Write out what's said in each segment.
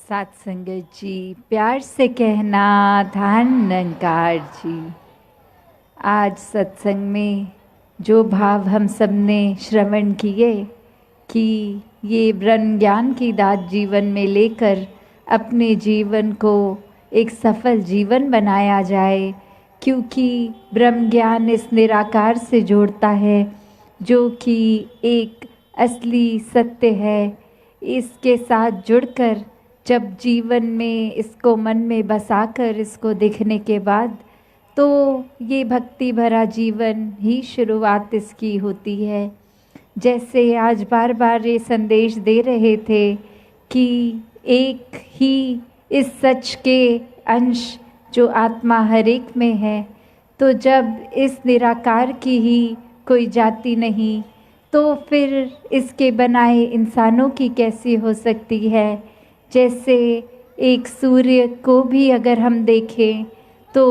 साथ संगत जी, प्यार से कहना ध्यान निरंकार जी। आज सत्संग में जो भाव हम सब ने श्रवण किए कि ये ब्रह्म ज्ञान की दात जीवन में लेकर अपने जीवन को एक सफल जीवन बनाया जाए, क्योंकि ब्रह्म ज्ञान इस निराकार से जोड़ता है जो कि एक असली सत्य है। इसके साथ जुड़कर जब जीवन में इसको मन में बसाकर इसको देखने के बाद तो ये भक्ति भरा जीवन ही शुरुआत इसकी होती है। जैसे आज बार बार ये संदेश दे रहे थे कि एक ही इस सच के अंश जो आत्मा हर एक में है, तो जब इस निराकार की ही कोई जाति नहीं तो फिर इसके बनाए इंसानों की कैसी हो सकती है। जैसे एक सूर्य को भी अगर हम देखें तो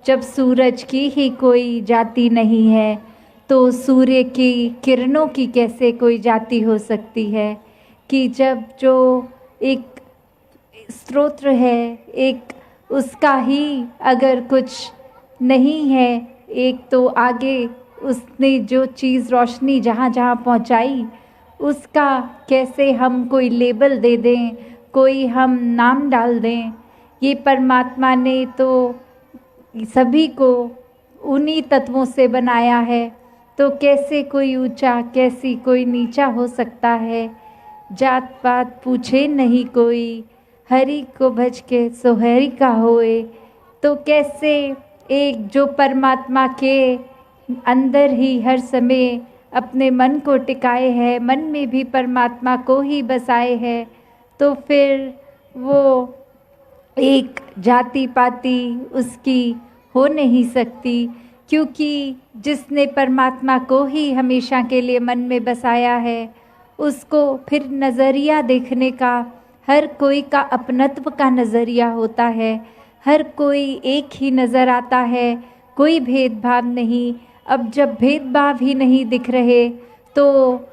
जब सूरज की ही कोई जाति नहीं है तो सूर्य की किरणों की कैसे कोई जाति हो सकती है। कि जब जो एक स्रोत्र है, एक उसका ही अगर कुछ नहीं है, एक तो आगे उसने जो चीज़ रोशनी जहाँ जहाँ पहुँचाई उसका कैसे हम कोई लेबल दे दें, कोई हम नाम डाल दें। ये परमात्मा ने तो सभी को उन्हीं तत्वों से बनाया है, तो कैसे कोई ऊंचा कैसी कोई नीचा हो सकता है। जात पात पूछे नहीं कोई, हरि को भज के सो हरि का होए। तो कैसे एक जो परमात्मा के अंदर ही हर समय अपने मन को टिकाए है, मन में भी परमात्मा को ही बसाए है, तो फिर वो एक जाति पाति उसकी हो नहीं सकती। क्योंकि जिसने परमात्मा को ही हमेशा के लिए मन में बसाया है उसको फिर नज़रिया देखने का, हर कोई का अपनत्व का नज़रिया होता है, हर कोई एक ही नज़र आता है, कोई भेदभाव नहीं। अब जब भेदभाव ही नहीं दिख रहे तो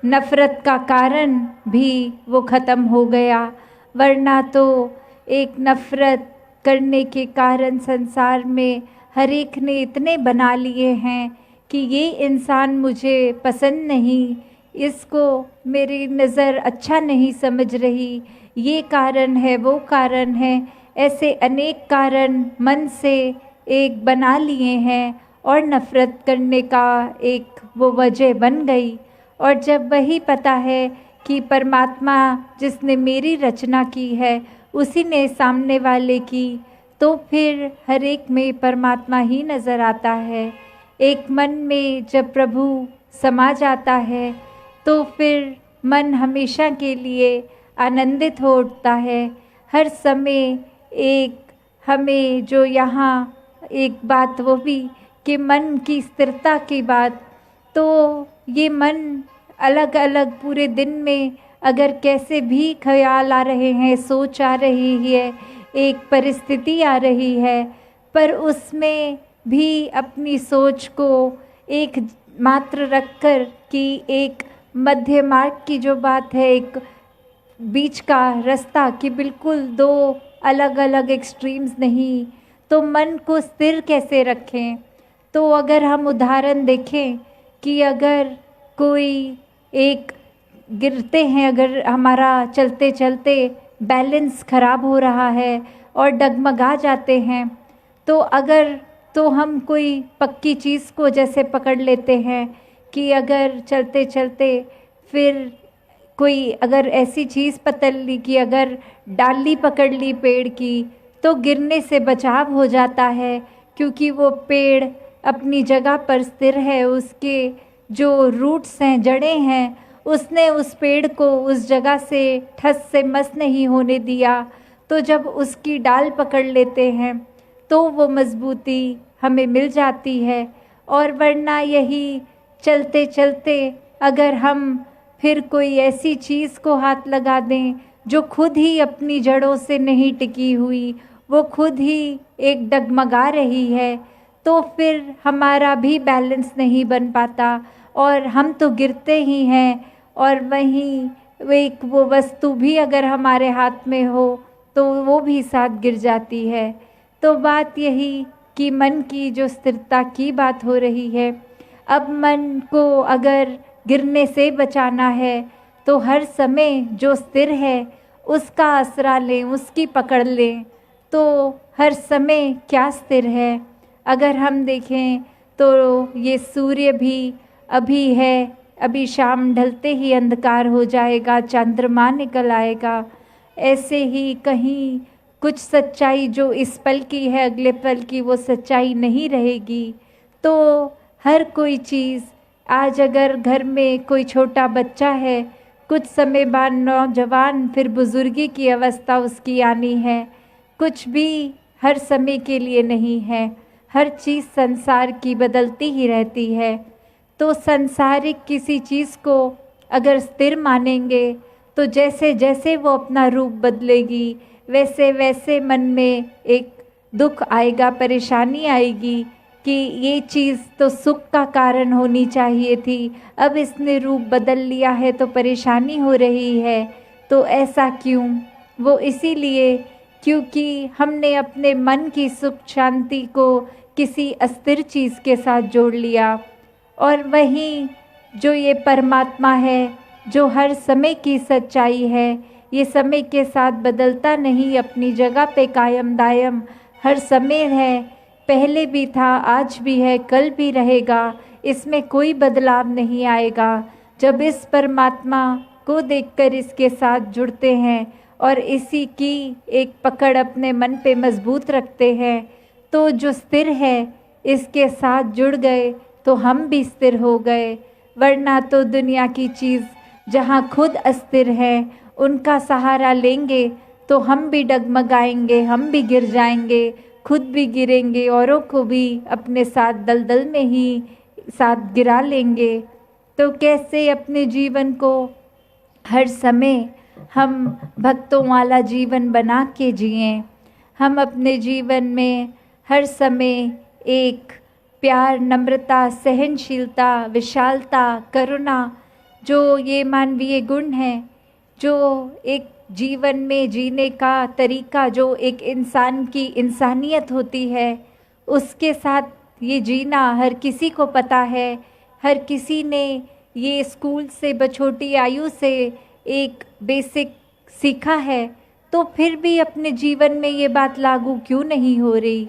नफ़रत का कारण भी वो ख़त्म हो गया। वरना तो एक नफ़रत करने के कारण संसार में हर एक ने इतने बना लिए हैं कि ये इंसान मुझे पसंद नहीं, इसको मेरी नज़र अच्छा नहीं समझ रही, ये कारण है वो कारण है, ऐसे अनेक कारण मन से एक बना लिए हैं और नफ़रत करने का एक वो वजह बन गई। और जब वही पता है कि परमात्मा जिसने मेरी रचना की है उसी ने सामने वाले की, तो फिर हर एक में परमात्मा ही नज़र आता है। एक मन में जब प्रभु समा जाता है तो फिर मन हमेशा के लिए आनंदित हो उठता है। हर समय एक हमें जो यहाँ एक बात वो भी कि मन की स्थिरता की बात, तो ये मन अलग अलग पूरे दिन में अगर कैसे भी ख्याल आ रहे हैं, सोच आ रही है, एक परिस्थिति आ रही है, पर उसमें भी अपनी सोच को एक मात्र रखकर कि एक मध्य मार्ग की जो बात है, एक बीच का रास्ता कि बिल्कुल दो अलग अलग एक्सट्रीम्स नहीं, तो मन को स्थिर कैसे रखें। तो अगर हम उदाहरण देखें कि अगर कोई एक गिरते हैं, अगर हमारा चलते चलते बैलेंस खराब हो रहा है और डगमगा जाते हैं, तो अगर तो हम कोई पक्की चीज़ को जैसे पकड़ लेते हैं कि अगर चलते चलते फिर कोई अगर ऐसी चीज़ पकड़ ली कि अगर डाली पकड़ ली पेड़ की तो गिरने से बचाव हो जाता है, क्योंकि वो पेड़ अपनी जगह पर स्थिर है, उसके जो रूट्स हैं, जड़ें हैं, उसने उस पेड़ को उस जगह से ठस से मस नहीं होने दिया। तो जब उसकी डाल पकड़ लेते हैं तो वो मजबूती हमें मिल जाती है। और वरना यही चलते चलते अगर हम फिर कोई ऐसी चीज़ को हाथ लगा दें जो खुद ही अपनी जड़ों से नहीं टिकी हुई, वो खुद ही एक डगमगा रही है, तो फिर हमारा भी बैलेंस नहीं बन पाता और हम तो गिरते ही हैं। और वहीं एक वो वस्तु भी अगर हमारे हाथ में हो तो वो भी साथ गिर जाती है। तो बात यही कि मन की जो स्थिरता की बात हो रही है, अब मन को अगर गिरने से बचाना है तो हर समय जो स्थिर है उसका आसरा लें, उसकी पकड़ लें। तो हर समय क्या स्थिर है? अगर हम देखें तो ये सूर्य भी अभी है, अभी शाम ढलते ही अंधकार हो जाएगा, चंद्रमा निकल आएगा। ऐसे ही कहीं कुछ सच्चाई जो इस पल की है अगले पल की वो सच्चाई नहीं रहेगी। तो हर कोई चीज़, आज अगर घर में कोई छोटा बच्चा है, कुछ समय बाद नौजवान, फिर बुजुर्गी की अवस्था उसकी आनी है। कुछ भी हर समय के लिए नहीं है, हर चीज़ संसार की बदलती ही रहती है। तो संसारिक किसी चीज़ को अगर स्थिर मानेंगे तो जैसे जैसे वो अपना रूप बदलेगी वैसे वैसे मन में एक दुख आएगा, परेशानी आएगी कि ये चीज़ तो सुख का कारण होनी चाहिए थी, अब इसने रूप बदल लिया है तो परेशानी हो रही है। तो ऐसा क्यों? वो इसीलिए क्योंकि हमने अपने मन की सुख शांति को किसी अस्थिर चीज़ के साथ जोड़ लिया। और वहीं जो ये परमात्मा है, जो हर समय की सच्चाई है, ये समय के साथ बदलता नहीं, अपनी जगह पे कायम दायम हर समय है, पहले भी था, आज भी है, कल भी रहेगा, इसमें कोई बदलाव नहीं आएगा। जब इस परमात्मा को देखकर इसके साथ जुड़ते हैं और इसी की एक पकड़ अपने मन पे मजबूत रखते हैं तो जो स्थिर है इसके साथ जुड़ गए तो हम भी स्थिर हो गए। वरना तो दुनिया की चीज़ जहाँ खुद अस्थिर है उनका सहारा लेंगे तो हम भी डगमगाएंगे, हम भी गिर जाएंगे, खुद भी गिरेंगे, औरों को भी अपने साथ दलदल में ही साथ गिरा लेंगे। तो कैसे अपने जीवन को हर समय हम भक्तों वाला जीवन बना के जिएं। हम अपने जीवन में हर समय एक प्यार, नम्रता, सहनशीलता, विशालता, करुणा, जो ये मानवीय गुण हैं, जो एक जीवन में जीने का तरीका, जो एक इंसान की इंसानियत होती है, उसके साथ ये जीना हर किसी को पता है। हर किसी ने ये स्कूल से बछोटी आयु से एक बेसिक सीखा है, तो फिर भी अपने जीवन में ये बात लागू क्यों नहीं हो रही?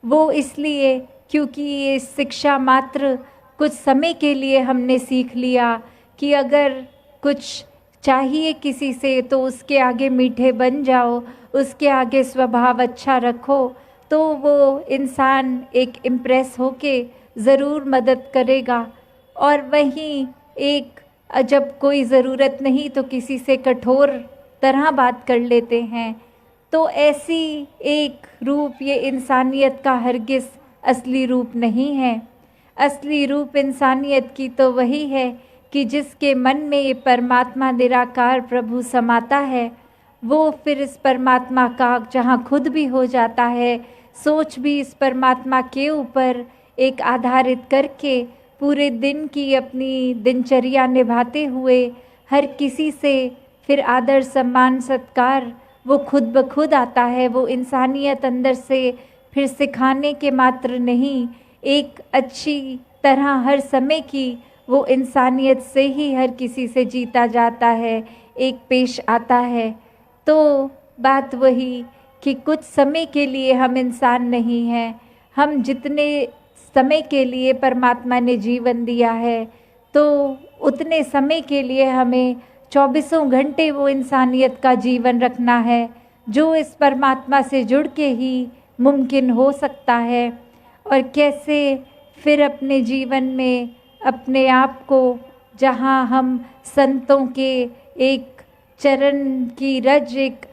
वो इसलिए क्योंकि ये शिक्षा मात्र कुछ समय के लिए हमने सीख लिया कि अगर कुछ चाहिए किसी से तो उसके आगे मीठे बन जाओ, उसके आगे स्वभाव अच्छा रखो, तो वो इंसान एक इम्प्रेस होके ज़रूर मदद करेगा। और वहीं एक जब कोई ज़रूरत नहीं तो किसी से कठोर तरह बात कर लेते हैं। तो ऐसी एक रूप ये इंसानियत का हरगिज़ असली रूप नहीं है। असली रूप इंसानियत की तो वही है कि जिसके मन में ये परमात्मा निराकार प्रभु समाता है, वो फिर इस परमात्मा का जहाँ खुद भी हो जाता है, सोच भी इस परमात्मा के ऊपर एक आधारित करके पूरे दिन की अपनी दिनचर्या निभाते हुए हर किसी से फिर आदर, सम्मान, सत्कार वो खुद ब खुद आता है। वो इंसानियत अंदर से फिर सिखाने के मात्र नहीं, एक अच्छी तरह हर समय की वो इंसानियत से ही हर किसी से जीता जाता है, एक पेश आता है। तो बात वही कि कुछ समय के लिए हम इंसान नहीं हैं। हम जितने समय के लिए परमात्मा ने जीवन दिया है तो उतने समय के लिए हमें 24 घंटे वो इंसानियत का जीवन रखना है, जो इस परमात्मा से जुड़ के ही मुमकिन हो सकता है। और कैसे फिर अपने जीवन में अपने आप को, जहाँ हम संतों के एक चरण की रज, एक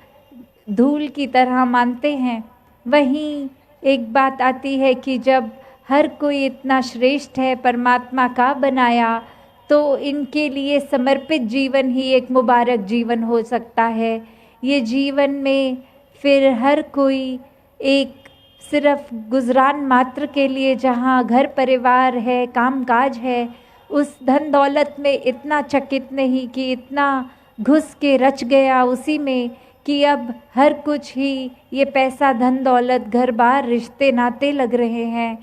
धूल की तरह मानते हैं, वहीं एक बात आती है कि जब हर कोई इतना श्रेष्ठ है, परमात्मा का बनाया, तो इनके लिए समर्पित जीवन ही एक मुबारक जीवन हो सकता है। ये जीवन में फिर हर कोई एक सिर्फ गुजरान मात्र के लिए, जहाँ घर परिवार है, कामकाज है, उस धन दौलत में इतना चकित नहीं कि इतना घुस के रच गया उसी में कि अब हर कुछ ही ये पैसा धन दौलत घर बार रिश्ते नाते लग रहे हैं।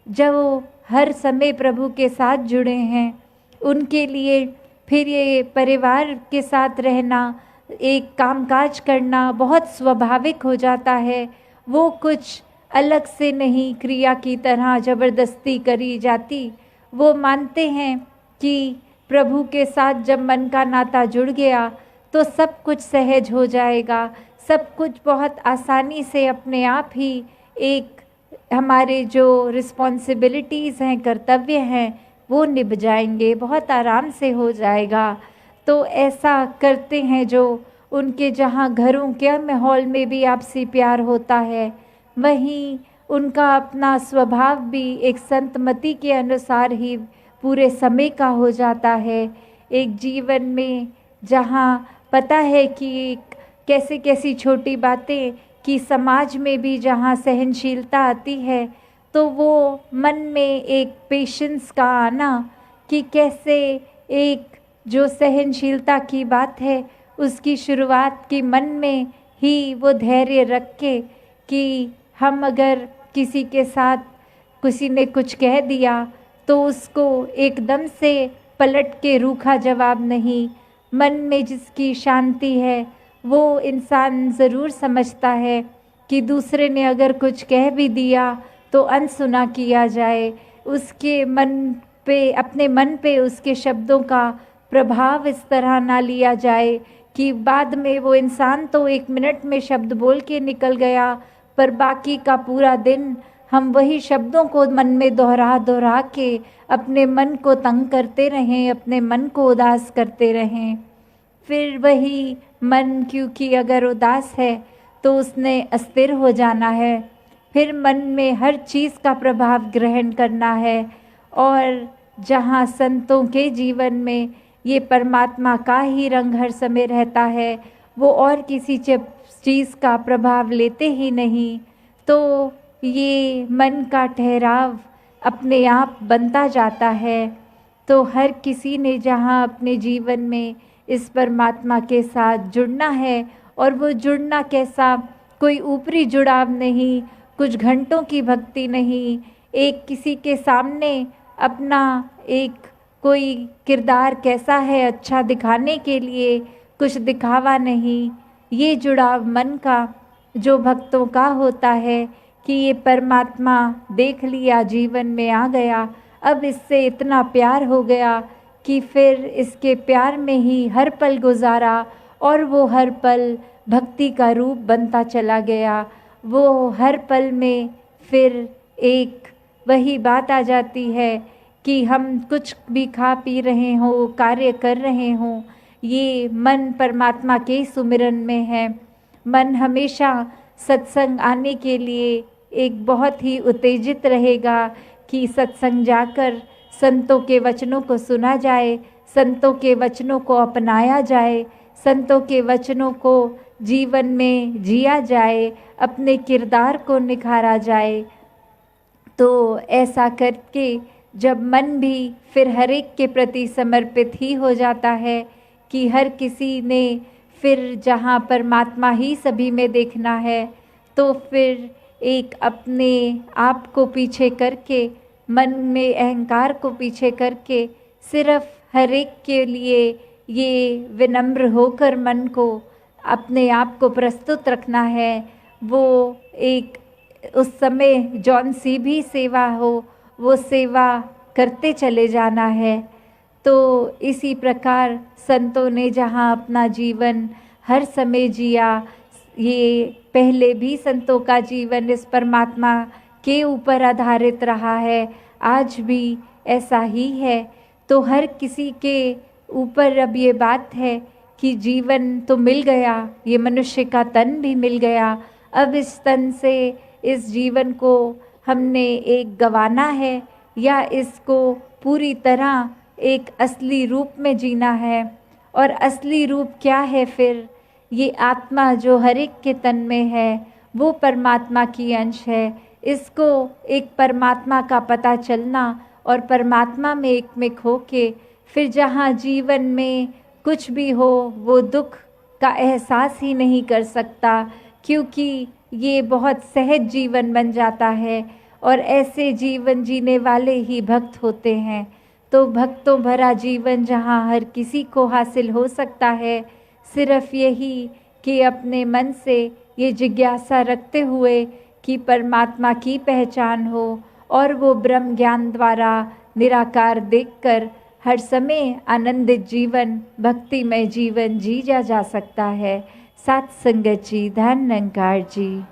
जो हर समय प्रभु के साथ जुड़े हैं उनके लिए फिर ये परिवार के साथ रहना, एक कामकाज करना बहुत स्वाभाविक हो जाता है। वो कुछ अलग से नहीं क्रिया की तरह जबरदस्ती करी जाती। वो मानते हैं कि प्रभु के साथ जब मन का नाता जुड़ गया तो सब कुछ सहज हो जाएगा, सब कुछ बहुत आसानी से अपने आप ही एक हमारे जो रिस्पॉन्सिबिलिटीज़ हैं, कर्तव्य हैं, वो निभ जाएंगे, बहुत आराम से हो जाएगा। तो ऐसा करते हैं जो उनके जहाँ घरों के माहौल में भी आपसी प्यार होता है, वहीं उनका अपना स्वभाव भी एक संतमति के अनुसार ही पूरे समय का हो जाता है। एक जीवन में जहाँ पता है कि कैसे कैसी छोटी बातें कि समाज में भी जहाँ सहनशीलता आती है तो वो मन में एक पेशेंस का आना कि कैसे एक जो सहनशीलता की बात है उसकी शुरुआत की मन में ही वो धैर्य रख के कि हम अगर किसी के साथ किसी ने कुछ कह दिया तो उसको एकदम से पलट के रूखा जवाब नहीं, मन में जिसकी शांति है वो इंसान ज़रूर समझता है कि दूसरे ने अगर कुछ कह भी दिया तो अनसुना किया जाए, उसके मन पे, अपने मन पे उसके शब्दों का प्रभाव इस तरह ना लिया जाए कि बाद में वो इंसान तो 1 मिनट में शब्द बोल के निकल गया पर बाकी का पूरा दिन हम वही शब्दों को मन में दोहरा दोहरा के अपने मन को तंग करते रहें, अपने मन को उदास करते रहें। फिर वही मन क्योंकि अगर उदास है तो उसने अस्थिर हो जाना है, फिर मन में हर चीज़ का प्रभाव ग्रहण करना है। और जहाँ संतों के जीवन में ये परमात्मा का ही रंग हर समय रहता है, वो और किसी चीज़ का प्रभाव लेते ही नहीं, तो ये मन का ठहराव अपने आप बनता जाता है। तो हर किसी ने जहाँ अपने जीवन में इस परमात्मा के साथ जुड़ना है, और वो जुड़ना कैसा, कोई ऊपरी जुड़ाव नहीं, कुछ घंटों की भक्ति नहीं, एक किसी के सामने अपना एक कोई किरदार कैसा है अच्छा दिखाने के लिए कुछ दिखावा नहीं। ये जुड़ाव मन का जो भक्तों का होता है कि ये परमात्मा देख लिया, जीवन में आ गया, अब इससे इतना प्यार हो गया कि फिर इसके प्यार में ही हर पल गुजारा, और वो हर पल भक्ति का रूप बनता चला गया। वो हर पल में फिर एक वही बात आ जाती है कि हम कुछ भी खा पी रहे हों, कार्य कर रहे हों, ये मन परमात्मा के सुमिरन में है। मन हमेशा सत्संग आने के लिए एक बहुत ही उत्तेजित रहेगा कि सत्संग जाकर संतों के वचनों को सुना जाए, संतों के वचनों को अपनाया जाए, संतों के वचनों को जीवन में जिया जाए, अपने किरदार को निखारा जाए। तो ऐसा करके जब मन भी फिर हर एक के प्रति समर्पित ही हो जाता है कि हर किसी ने फिर जहाँ परमात्मा ही सभी में देखना है, तो फिर एक अपने आप को पीछे करके, मन में अहंकार को पीछे करके सिर्फ हर एक के लिए ये विनम्र होकर मन को अपने आप को प्रस्तुत रखना है। वो एक उस समय जौन सी भी सेवा हो वो सेवा करते चले जाना है। तो इसी प्रकार संतों ने जहाँ अपना जीवन हर समय जिया, ये पहले भी संतों का जीवन इस परमात्मा के ऊपर आधारित रहा है, आज भी ऐसा ही है। तो हर किसी के ऊपर अब ये बात है कि जीवन तो मिल गया, ये मनुष्य का तन भी मिल गया, अब इस तन से इस जीवन को हमने एक गंवाना है या इसको पूरी तरह एक असली रूप में जीना है। और असली रूप क्या है फिर? ये आत्मा जो हर एक के तन में है वो परमात्मा की अंश है। इसको एक परमात्मा का पता चलना और परमात्मा में एक में खो के फिर जहाँ जीवन में कुछ भी हो वो दुख का एहसास ही नहीं कर सकता, क्योंकि ये बहुत सहज जीवन बन जाता है और ऐसे जीवन जीने वाले ही भक्त होते हैं। तो भक्तों भरा जीवन जहाँ हर किसी को हासिल हो सकता है, सिर्फ यही कि अपने मन से ये जिज्ञासा रखते हुए कि परमात्मा की पहचान हो और वो ब्रह्म ज्ञान द्वारा निराकार देखकर हर समय आनंदित जीवन, भक्तिमय जीवन जी जा सकता है। सत्संगत जी, धन निरंकार जी।